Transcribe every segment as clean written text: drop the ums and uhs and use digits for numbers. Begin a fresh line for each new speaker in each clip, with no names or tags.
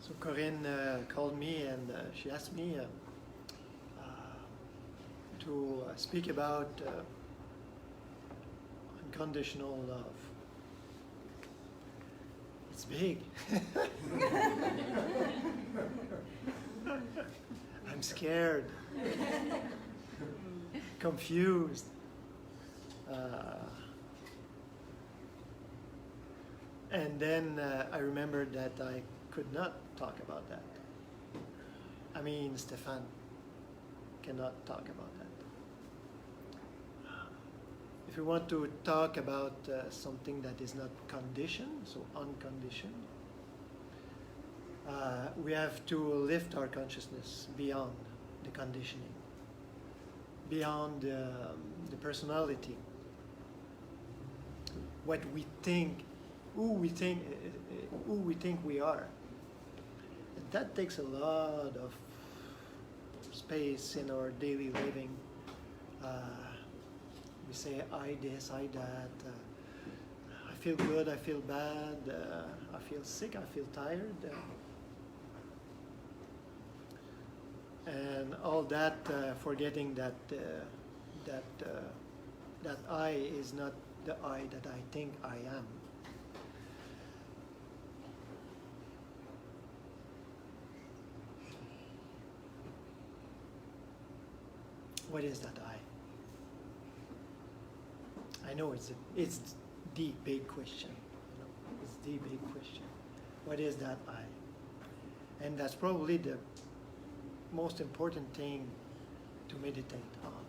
So Corinne called me and she asked me to speak about unconditional love. It's big. I'm scared, confused. And then I remembered that I could not talk about that. I mean, Stéphane cannot talk about that. If we want to talk about something that is not conditioned, so unconditioned, we have to lift our consciousness beyond the conditioning, beyond the personality, what we think, who we think we are. And that takes a lot of space in our daily living. We say, I this, I that, I feel good, I feel bad, I feel sick, I feel tired. And all that, forgetting that that I is not the I that I think I am. What is that I? I know it's the big question. You know, it's the big question. What is that I? And that's probably the most important thing to meditate on.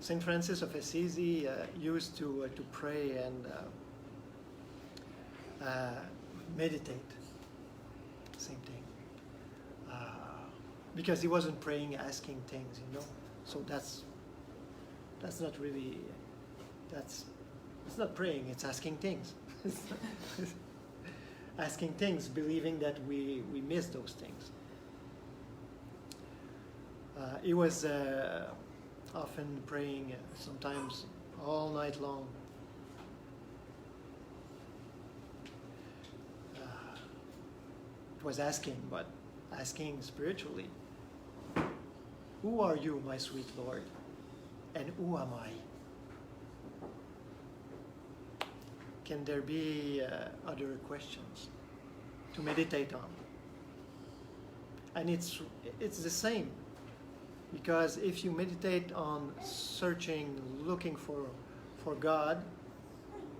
Saint Francis of Assisi used to pray and meditate. Same thing. Because he wasn't praying, asking things, you know. So that's not really, it's not praying, it's asking things. Asking things, believing that we miss those things. He was often praying, sometimes all night long. It was asking, but asking spiritually. Who are you, my sweet Lord? And who am I? Can there be other questions to meditate on? And it's the same, because if you meditate on searching, looking for God,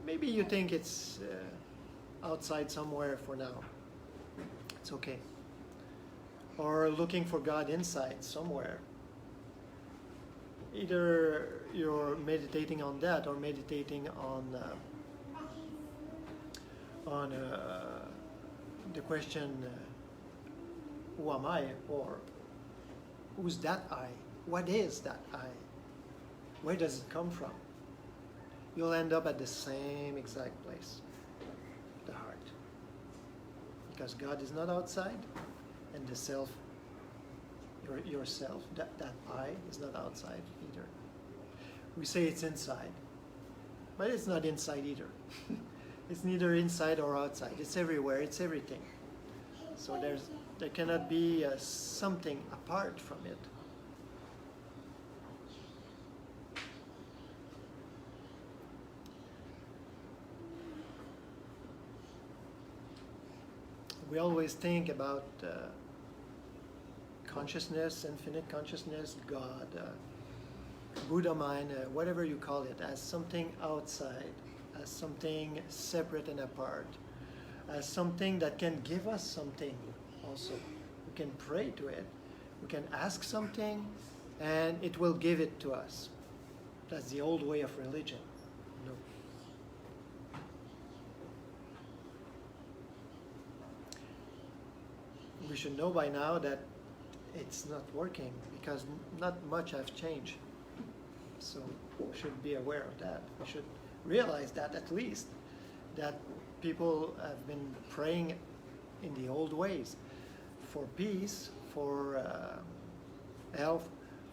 maybe you think it's outside somewhere for now. It's okay. Or looking for God inside somewhere. Either you're meditating on that or meditating on the question, who am I? Or who's that I? What is that I? Where does it come from? You'll end up at the same exact place, the heart. Because God is not outside, and the self, yourself, that I is not outside either. We say it's inside, but it's not inside either. It's neither inside or outside. It's everywhere. It's everything. So there cannot be something apart from it. We always think about consciousness, infinite consciousness, God, Buddha mind, whatever you call it, as something outside, as something separate and apart, as something that can give us something also. We can pray to it, we can ask something, and it will give it to us. That's the old way of religion. No. We should know by now that it's not working, because not much has changed. So we should be aware of that. We should realize that, at least, that people have been praying in the old ways for peace, for health,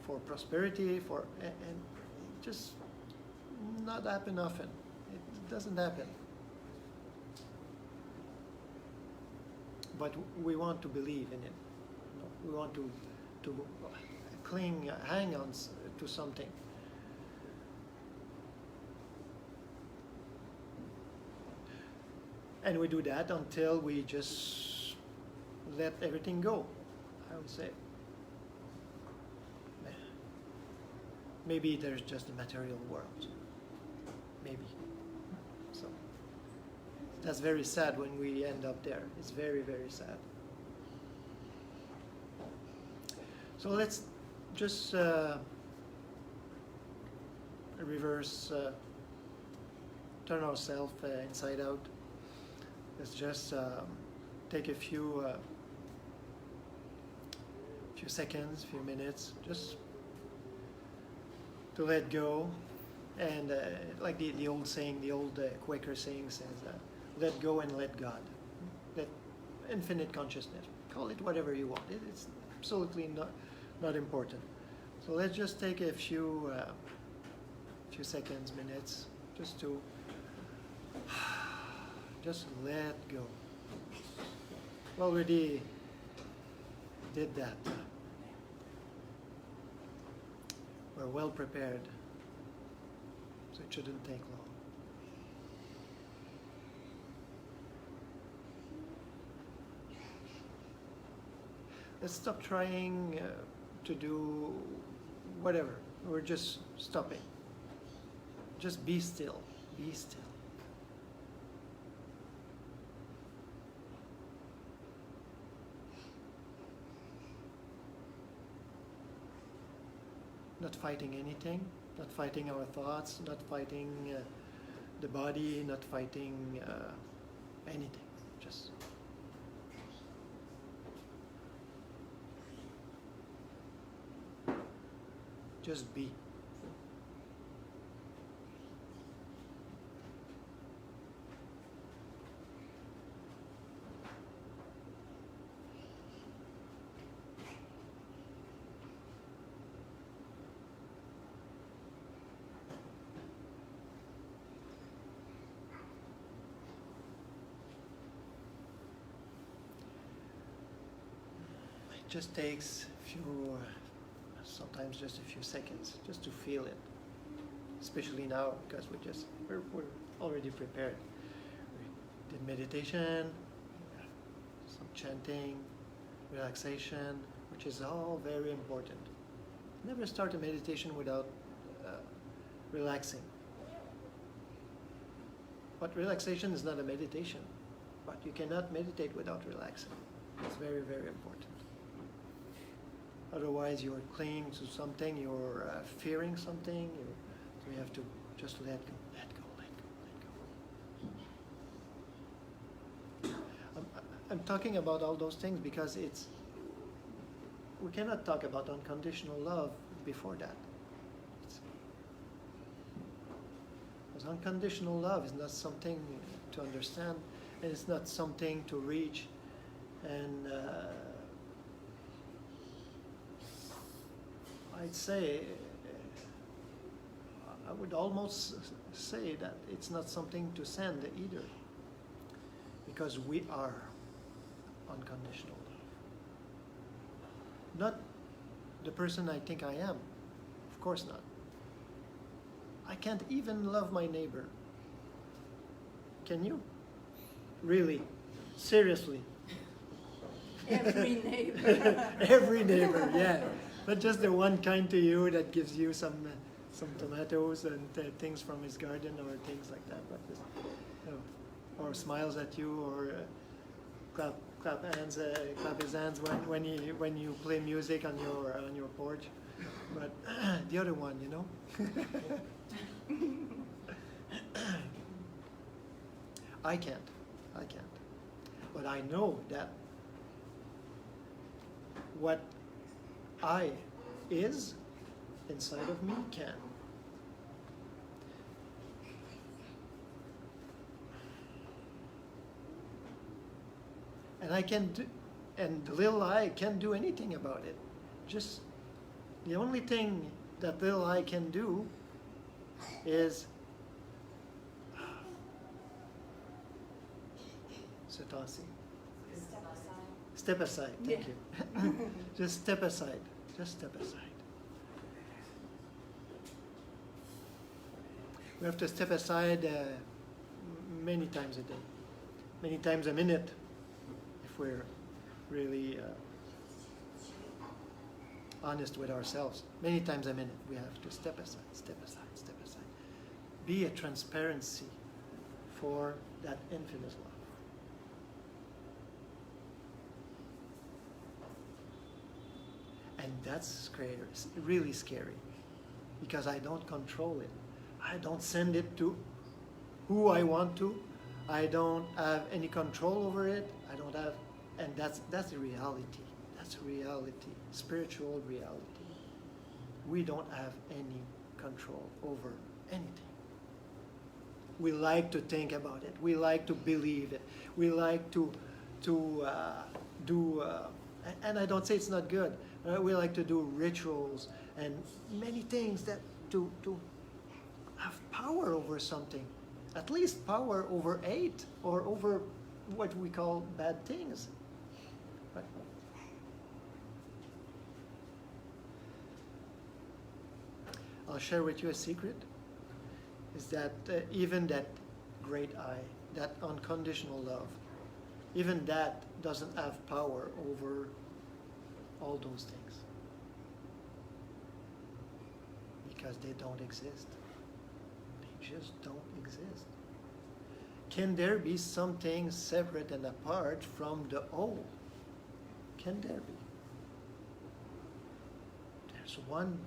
for prosperity, and it just not happen often. It doesn't happen. but we want to believe in it. We want to hang on to something. And we do that until we just let everything go, I would say. Maybe there's just the material world. Maybe. So that's very sad when we end up there. It's very, very sad. So let's just reverse, turn ourselves inside out. Let's just take a few seconds, few minutes, just to let go. And like the old saying, the old Quaker saying says, let go and let God. Let infinite consciousness. Call it whatever you want. It's absolutely not important. So let's just take a few seconds, minutes, just to just let go. We already did that. We're well prepared, so it shouldn't take long. Let's stop trying to do whatever. We're just stopping. Just be still. Be still. Not fighting anything, not fighting our thoughts, not fighting the body, not fighting anything. Just be. It just takes sometimes just a few seconds, just to feel it. Especially now, because we're already prepared. We did meditation, some chanting, relaxation, which is all very important. Never start a meditation without relaxing. But relaxation is not a meditation. But you cannot meditate without relaxing. It's very, very important. Otherwise, you're clinging to something, you're fearing something, so you have to just let go, let go, let go, let go. I'm talking about all those things because we cannot talk about unconditional love before that. Because unconditional love is not something to understand, and it's not something to reach, and I'd say, I would almost say that it's not something to send either, because we are unconditional love. Not the person I think I am, of course not. I can't even love my neighbor. Can you? Really? Seriously?
Every neighbor.
Every neighbor, yeah. But just the one kind to you that gives you some tomatoes and things from his garden or things like that. But just, or smiles at you, or clap his hands when you play music on your porch. But the other one, you know. I can't. But I know that what I is inside of me can. And I can do, and the little I can't do anything about it. Just the only thing that little I can do is se tassi. Step aside, thank
Yeah.
you. Just step aside. Just step aside. We have to step aside many times a day, many times a minute, if we're really honest with ourselves. Many times a minute, we have to step aside, step aside, step aside. Be a transparency for that infinite love. And that's scary, really scary, because I don't control it. I don't send it to who I want to. I don't have any control over it. I don't have, and that's the reality. That's reality, spiritual reality. We don't have any control over anything. We like to think about it. We like to believe it. We like to do, and I don't say it's not good. We like to do rituals and many things that to have power over something, at least power over hate or over what we call bad things. Right? I'll share with you a secret, is that even that great I, that unconditional love, even that doesn't have power over all those things, because they don't exist. They just don't exist. Can there be something separate and apart from the whole? Can there be? There's one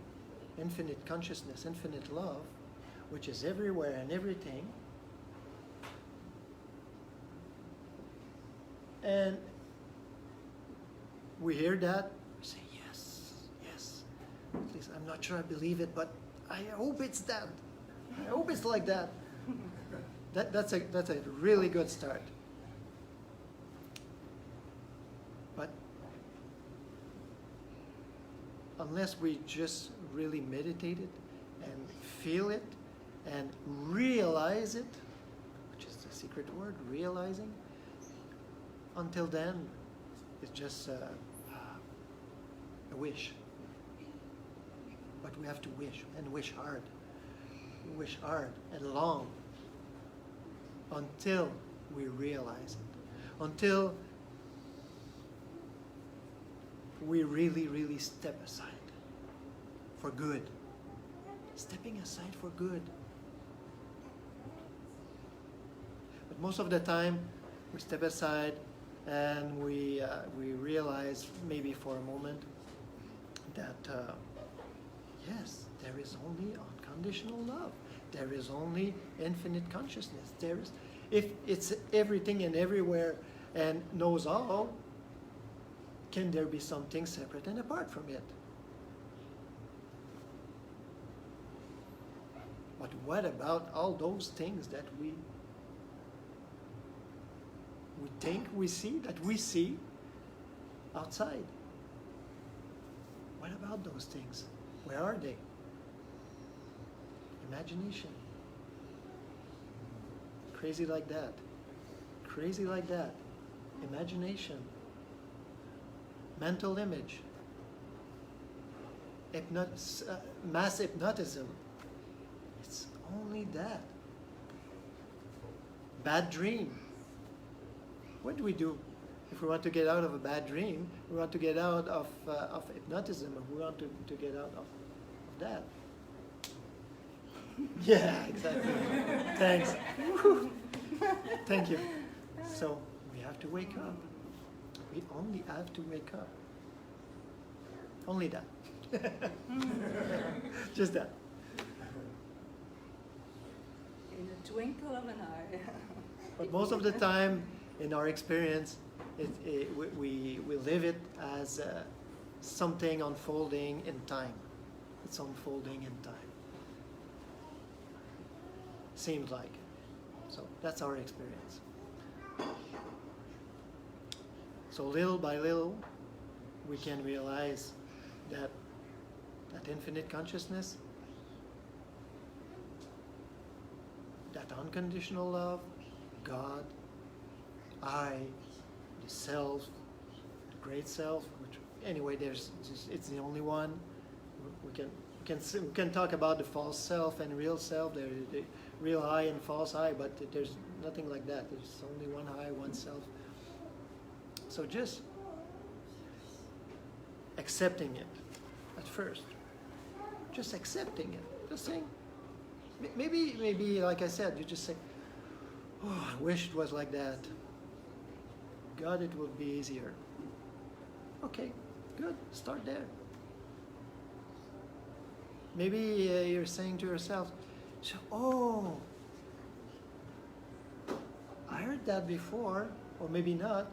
infinite consciousness, infinite love, which is everywhere and everything. And we hear that, we say, yes, yes. At least I'm not sure I believe it, but I hope it's that. I hope it's like that. That's a really good start. But unless we just really meditate it and feel it and realize it, which is the secret word, realizing, until then, it's just a wish. But we have to wish, and wish hard. Wish hard and long until we realize it. Until we really, really step aside for good. Stepping aside for good. But most of the time, we step aside and we realize, maybe for a moment, that yes, there is only unconditional love. There is only infinite consciousness. There is, if it's everything and everywhere and knows all, can there be something separate and apart from it? But what about all those things that we think we see, that we see outside? What about those things? Where are they? Imagination. Crazy like that. Crazy like that. Imagination. Mental image. Mass hypnotism. It's only that. Bad dream. What do? If we want to get out of a bad dream, we want to get out of hypnotism, or we want to get out of that. Yeah, exactly. Thanks. Thank you. So we have to wake up. We only have to wake up. Only that. Just that.
In the twinkle of an eye.
But most of the time, in our experience, we live it as something unfolding in time. It's unfolding in time. Seems like. So that's our experience. So little by little, we can realize that infinite consciousness, that unconditional love, God, I, the self, the great self, which anyway, it's the only one. We can talk about the false self and real self. There's the real I and false I, but there's nothing like that. There's only one I, one self. So just accepting it at first. Just accepting it. Just saying, maybe like I said, you just say, oh, I wish it was like that. God, it would be easier. Okay, good. Start there. Maybe you're saying to yourself, oh, I heard that before, or maybe not,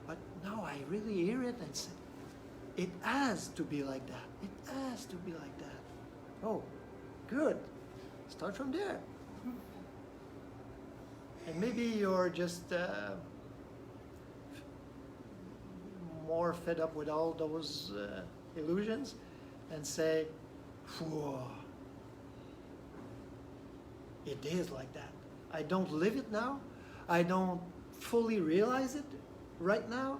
but now I really hear it and say, it has to be like that. It has to be like that. Oh, good. Start from there. And maybe you're just more fed up with all those illusions and say, whoa, it is like that. I don't live it now. I don't fully realize it right now,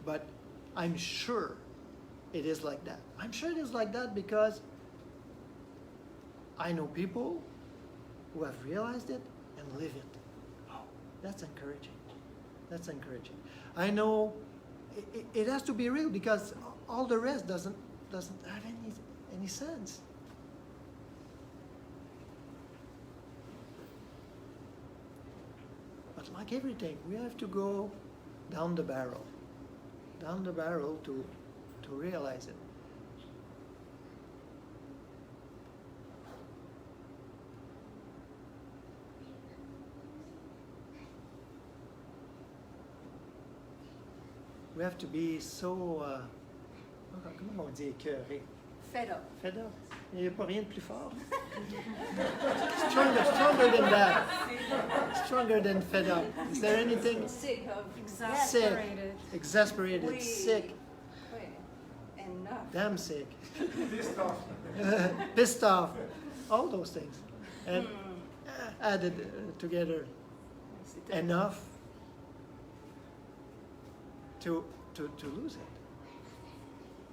but I'm sure it is like that. I'm sure it is like that because I know people who have realized it and live it. Oh, that's encouraging. That's encouraging. I know it has to be real because all the rest doesn't have any sense. But like everything, we have to go down the barrel to realize it. We have to be so, comment on dit écœuré?
Fed up.
Fed up. Il n'y a pas rien de plus fort. Stronger than that. Stronger than fed up. Is there anything?
Sick of
Exasperated.
Exasperated,
We-
sick,
enough.
damn sick,
Pissed off.
pissed off, all those things. And added together enough to lose it.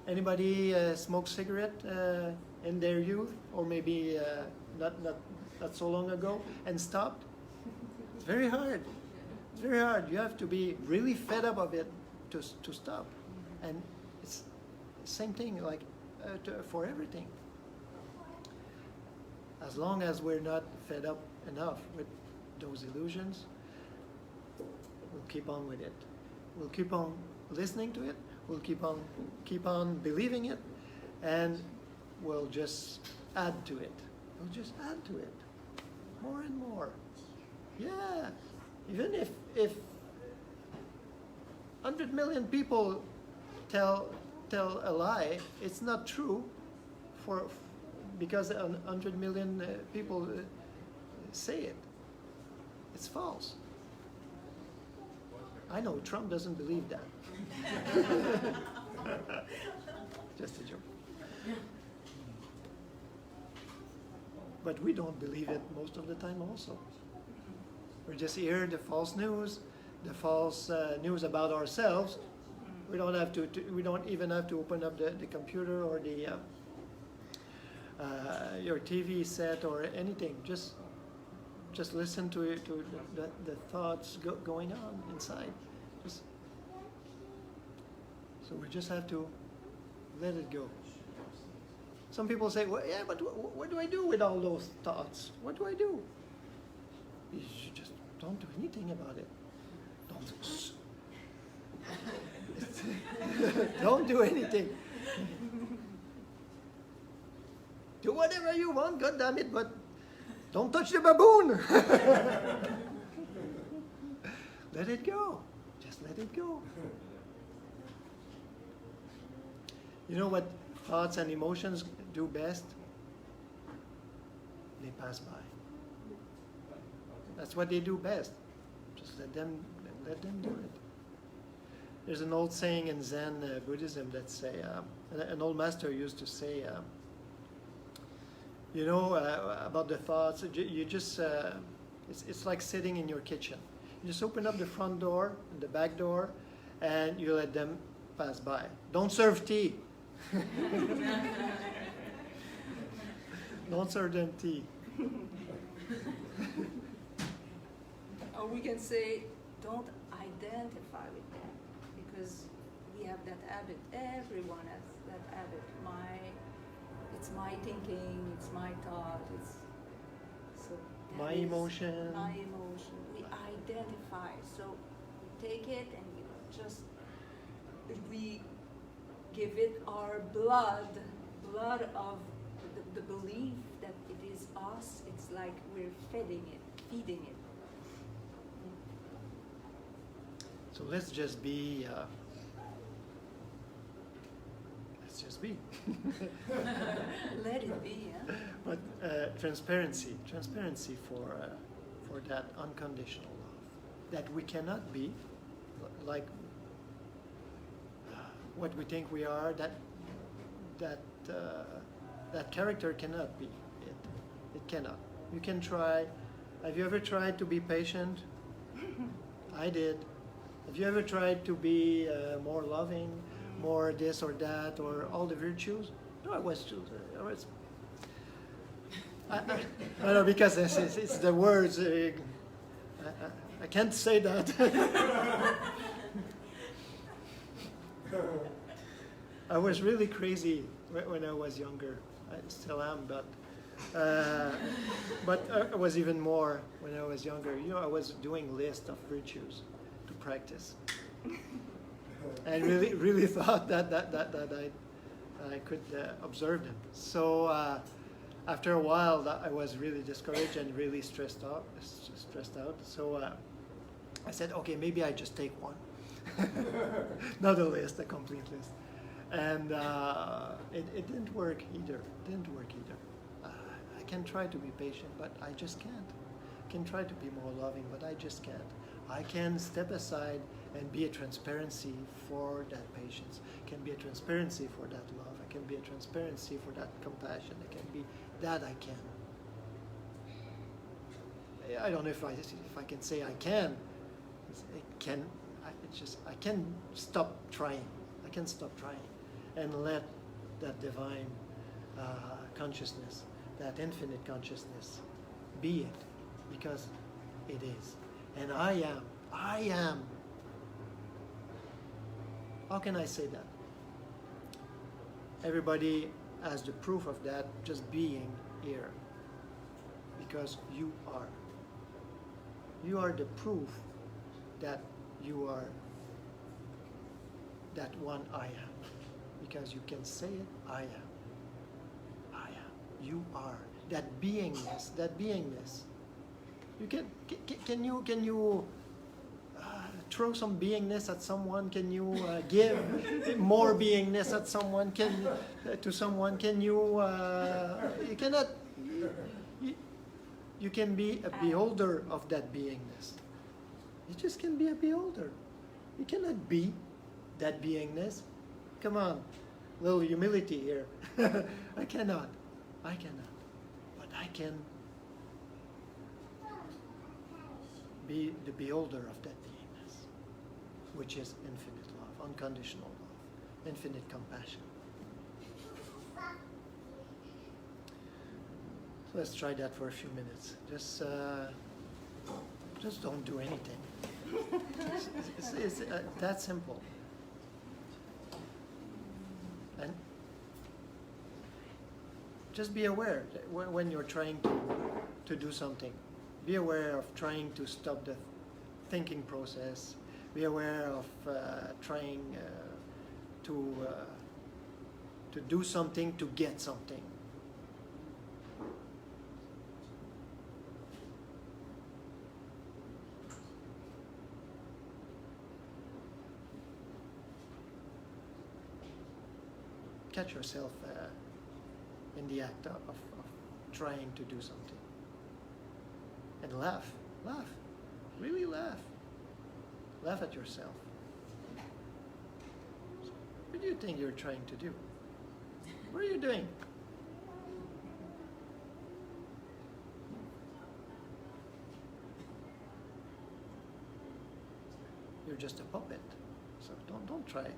Anybody smoke cigarette in their youth, or maybe not so long ago, and stopped? It's very hard. It's very hard. You have to be really fed up of it to stop. And it's the same thing like for everything. As long as we're not fed up enough with those illusions, we'll keep on with it. We'll keep on listening to it. We'll keep on believing it, and we'll just add to it. We'll just add to it more and more. Yeah, even if 100 million people tell a lie, it's not true, because 100 million people say it. It's false. I know Trump doesn't believe that. Just a joke. But we don't believe it most of the time also. We just hear the false news, the false news about ourselves. We don't have we don't even have to open up the computer or the your TV set or anything. Just listen to the thoughts going on inside. So we just have to let it go. Some people say, well, yeah, but what do I do with all those thoughts? What do I do? You just don't do anything about it. Don't do anything. Do whatever you want, God damn it, but don't touch the baboon. Let it go. Just let it go. You know what thoughts and emotions do best? They pass by. That's what they do best. Just let them do it. There's an old saying in Zen Buddhism that say, an old master used to say, about the thoughts. You just, it's like sitting in your kitchen. You just open up the front door and the back door, and you let them pass by. Don't serve tea. Don't serve them tea.
Or we can say, don't identify with them, because we have that habit. Everyone has that habit. It's my thinking, it's my thought, it's so that
My
is
emotion.
My emotion. We identify. So we take it and we give it our blood of the belief that it is us. It's like we're feeding it.
So let's just be. Let's just be.
Let it be, yeah.
But transparency for that unconditional love, that we cannot be like what we think we are. That character cannot be it. It cannot. You can try. Have you ever tried to be patient? I did. Have you ever tried to be more loving, more this or that, or all the virtues? No, I was. I know, because it's the words. I can't say that. I was really crazy when I was younger. I still am, but I was even more when I was younger. You know, I was doing lists of virtues to practice, and really thought that I could observe them. So after a while, I was really discouraged and really stressed out. So I said, okay, maybe I just take one, not a list, a complete list. And it didn't work either. I can try to be patient, but I just can't. I can try to be more loving, but I just can't. I can step aside and be a transparency for that patience. I can be a transparency for that love. I can be a transparency for that compassion. I can be that. I can. I don't know if I can say I can. I can stop trying. I can stop trying and let that divine consciousness, that infinite consciousness, be it, because it is. And I am. How can I say that? Everybody has the proof of that just being here, because you are. You are the proof that you are that one I am. Because you can say it, I am. I am. You are. That beingness. You can you throw some beingness at someone? Can you give more beingness at someone? To someone? Can you? You cannot. You can be a beholder of that beingness. You just can be a beholder. You cannot be that beingness. Come on, little humility here. I cannot. But I can be the beholder of that beingness, which is infinite love, unconditional love, infinite compassion. So let's try that for a few minutes. Just don't do anything. It's that simple. And just be aware that when you're trying to do something. Be aware of trying to stop the thinking process. Be aware of trying to do something to get something. Catch yourself in the act of trying to do something. And laugh. Really laugh. Laugh at yourself. What do you think you're trying to do? What are you doing? You're just a puppet. So don't try to.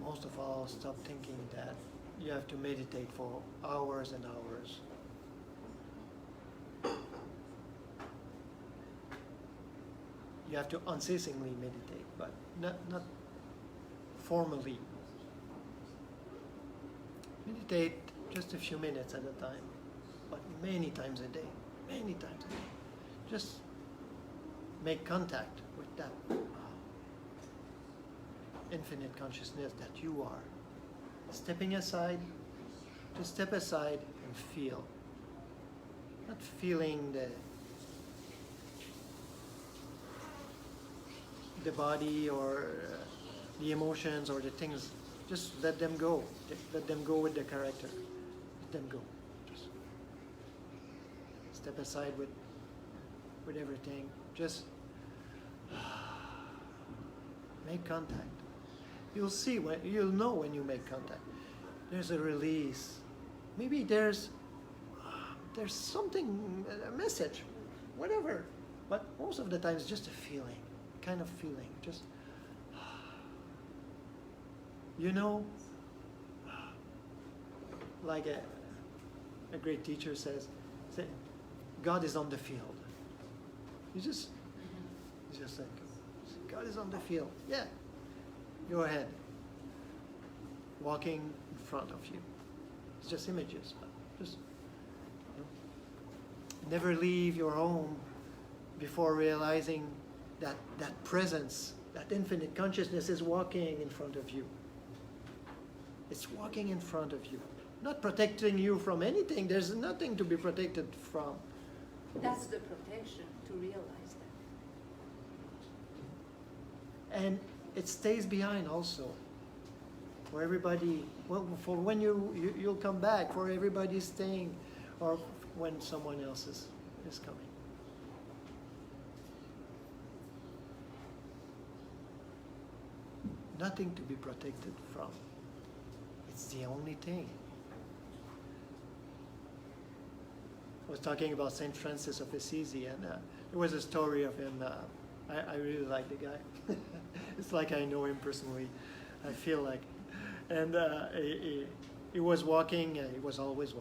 Most of all, stop thinking that you have to meditate for hours and hours. You have to unceasingly meditate, but not formally. Meditate just a few minutes at a time, but many times a day, many times a day. Just make contact with that infinite consciousness that you are. Stepping aside, just step aside and feel. Not feeling the body or the emotions or the things. Just let them go. Let them go with the character. Let them go. Just step aside with everything. Just make contact. You'll see you'll know when you make contact. There's a release. Maybe there's something, a message, whatever. But most of the time it's just a feeling, kind of feeling. Just, like a great teacher says, God is on the field. You just like, God is on the field. Yeah. Go ahead. Walking in front of you. It's just images, but just never leave your home before realizing that presence, that infinite consciousness is walking in front of you. It's walking in front of you. Not protecting you from anything. There's nothing to be protected from.
That's the protection, to realize that.
And it stays behind also. For everybody, well, for when you'll come back, for everybody staying, or when someone else is coming. Nothing to be protected from. It's the only thing. I was talking about Saint Francis of Assisi, and there was a story of him. I really like the guy. It's like I know him personally. I feel like, and he was walking. He was always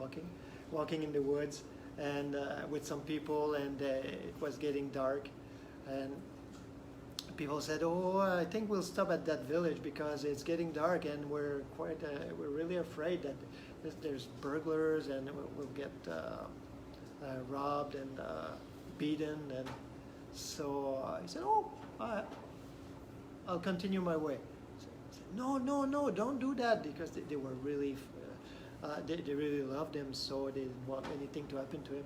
walking in the woods, and with some people, and it was getting dark, and people said, "Oh, I think we'll stop at that village because it's getting dark, and we're really afraid that there's burglars, and we'll get robbed and beaten." And so he said, "Oh, I'll continue my way." I said, No, don't do that, because they were really, they really loved him, so they didn't want anything to happen to him.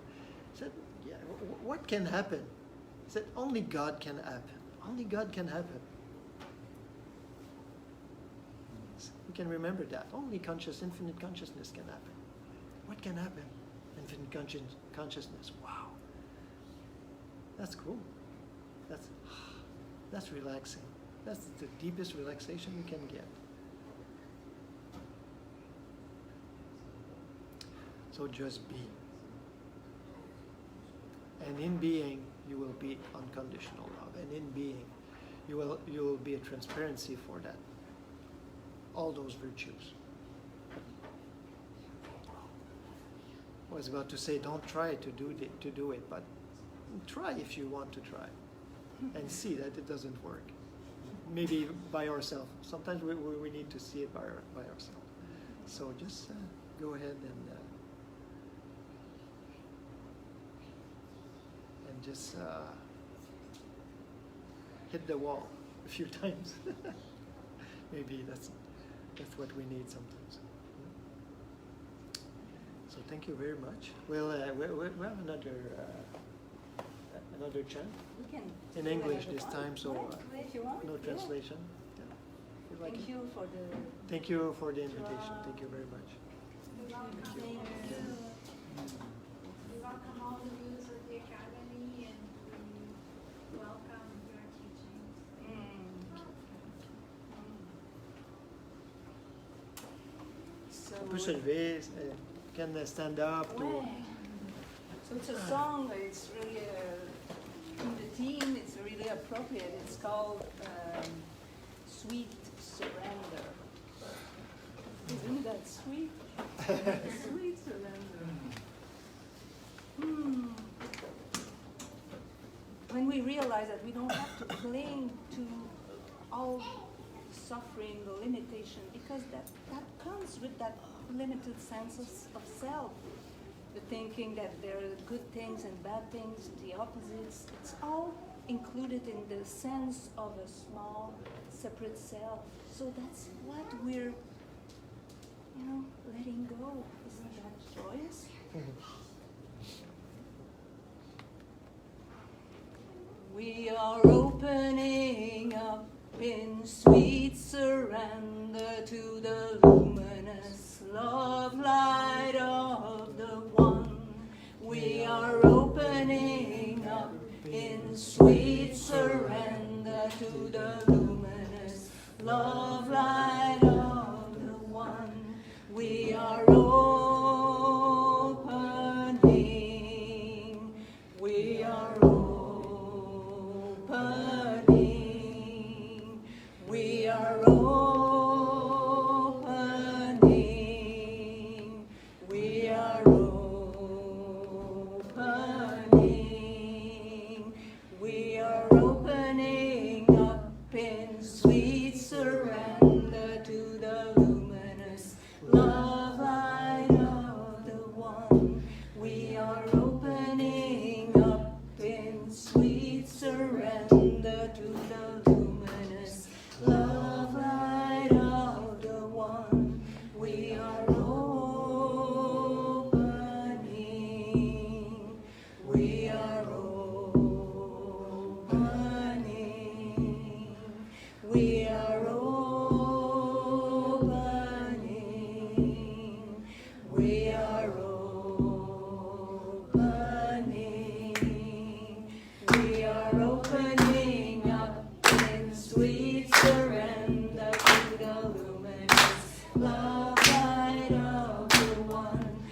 He said, "Yeah, what can happen?" He said, "Only God can happen. Only God can happen." We can remember that. Only infinite consciousness can happen. What can happen? Infinite consciousness. Wow. That's cool. That's relaxing. That's the deepest relaxation you can get. So just be. And in being, you will will be unconditional love, and in being, you will be a transparency for that. All those virtues. I was about to say, don't try to do it, but try if you want to try, and see that it doesn't work. Maybe by ourselves. Sometimes we need to see it by ourselves. So just go ahead and just hit the wall a few times. Maybe that's what we need sometimes. So thank you very much. We'll have another chant
We can
in
do
English
whatever
this
one.
time, so
Right, if you want.
no
Yeah.
translation. Yeah. You like
Thank
it?
you for the.
Thank you for the invitation. Thank you very much.
We welcome all the views of the Academy and we welcome your teachings.
So,
On peut se lever, can stand up.
ouais. So it's a song. It's really in the theme. It's really appropriate. It's called "Sweet Surrender." Isn't that sweet? Sweet surrender. When we realize that we don't have to cling to all suffering, the limitation, because that comes with that limited sense of self. The thinking that there are good things and bad things, the opposites, it's all included in the sense of a small, separate self. So that's what we're, letting go. Isn't that joyous? We are opening up in sweet surrender to the luminous love light of the One. We are opening up in sweet surrender to the luminous love light of the One. We are opening. We are opening. We are opening. We are opening. We are opening up in sweet surrender to the luminous love light of the One. We are opening up in sweet surrender to the luminous love light of the One. We are opening. We are opening. We are opening. We are opening. We are opening up in sweet surrender to the luminous love light of the One. We are opening up in sweet surrender to the luminous love light of the One. We are opening. We are opening. We are opening. We are opening. We are opening up in sweet surrender to the luminous love light of the One.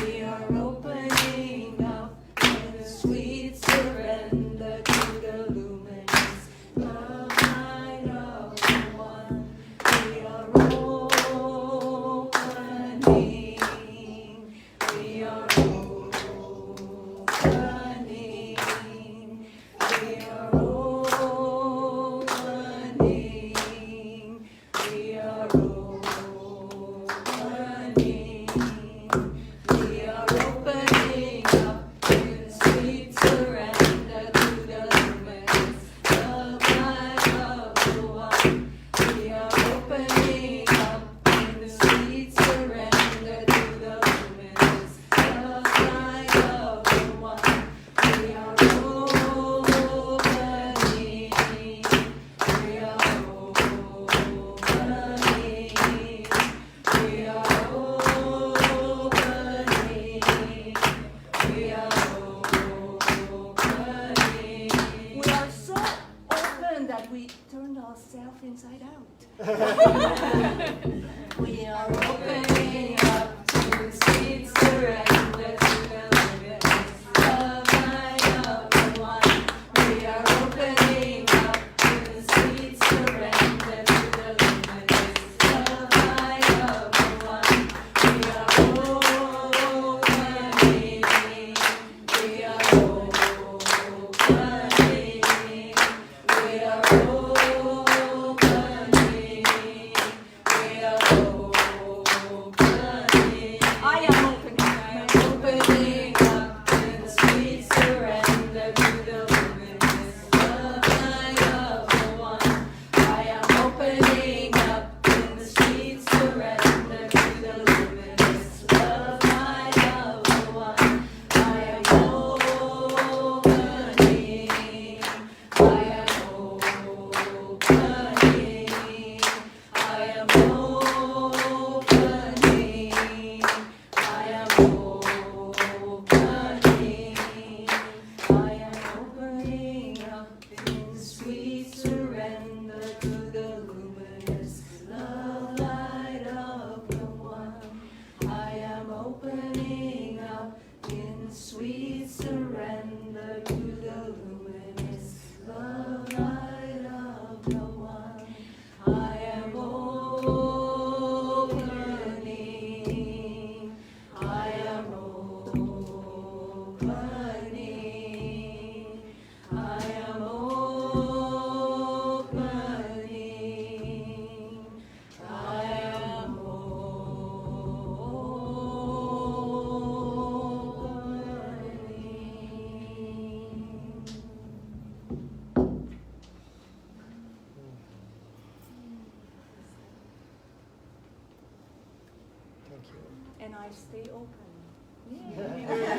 We are opening up in sweet surrender to the luminous love light of the One. We are opening. We are opening. We are opening. We are opening. We are so open that we turned ourselves inside out. We are opening up to sweet surrender to the luminous love light of the One. I am opening. I am opening.
Thank you.
And I stay open.
Yeah.